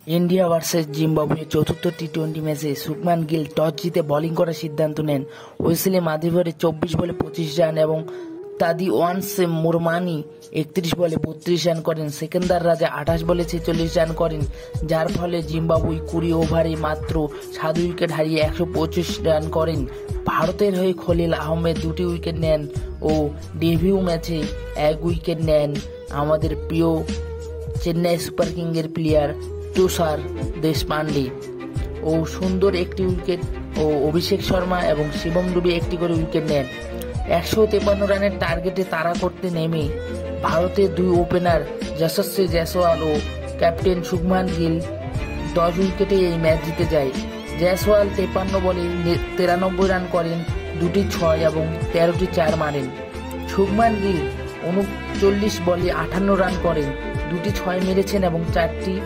India versus Zimbabwe চতুর্থ টি-20 ম্যাচে Shubman Gill toss জিতে বোলিং করার সিদ্ধান্ত নেন। ওয়েসলি মাধিবরে 24 বলে 25 রান এবং তাদি ওয়ানসে মুরমানি 31 বলে 32 রান করেন। সেকেন্দার রাজা 28 বলে 46 রান করেন, যার ফলে জিম্বাবুয়ে 20 ওভারে মাত্র 7 উইকেট হারিয়ে 125 রান করেন। ভারতের হয়ে খলিল আহমেদ 2টি উইকেট নেন ও ডেবিউ ম্যাচে 1 উইকেট নেন আমাদের প্রিয় চেন্নাই সুপার কিংসের প্লেয়ার তুষার দেশপান্ডে ও সুন্দর একটি উইকেট ও অভিষেক শর্মা এবং শিবম দুবে একটি করে উইকেট নেন। 153 রানের টার্গেটে তাড়া করতে নেমে ভারতের দুই ওপেনার যশস্বী জয়সওয়াল ও ক্যাপ্টেন শুভমান গিল 10 উইকেটে এই ম্যাচ জিতে যায়। জয়সওয়াল 53 বলে 93 রান করেন, 2টি 6 এবং 13টি 4 মারেন। শুভমান গিল 39 বলে 58 রান করেন, 2টি 6 মেরেছেন এবং 4টি।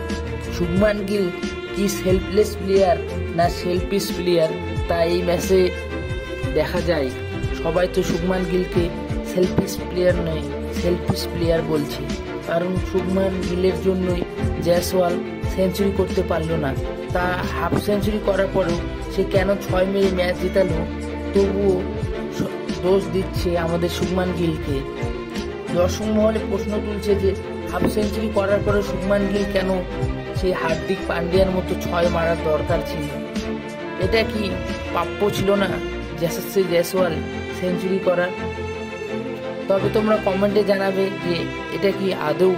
শুভমান গিল কি সেলফলেস প্লেয়ার না সেলফিশ প্লেয়ার তা এই ম্যাচে দেখা যায়। সবাই তো শুভমান গিলকে সেলফিশ প্লেয়ার নয়, সেলফিশ প্লেয়ার বলছে, কারণ শুভমান গিলের জন্যই জয়সওয়াল সেঞ্চুরি করতে পারল না। তা হাফ সেঞ্চুরি করার পরেও সে কেন 6 মেরে ম্যাচ জেতালো, তবুও দোষ দিচ্ছে আমাদের শুভমান গিলকে। দর্শক মহলে প্রশ্ন তুলছে যে হাফ সেঞ্চুরি করার পরে শুভমান গিল কেন সেই হার্দিক পান্ডিয়ার মতো 6 মারার দরকার ছিল? এটা কি প্রাপ্য ছিল না যশস্বী জয়সওয়াল সেঞ্চুরি করার? তবে তোমরা কমেন্টে জানাবে যে এটা কি আদৌ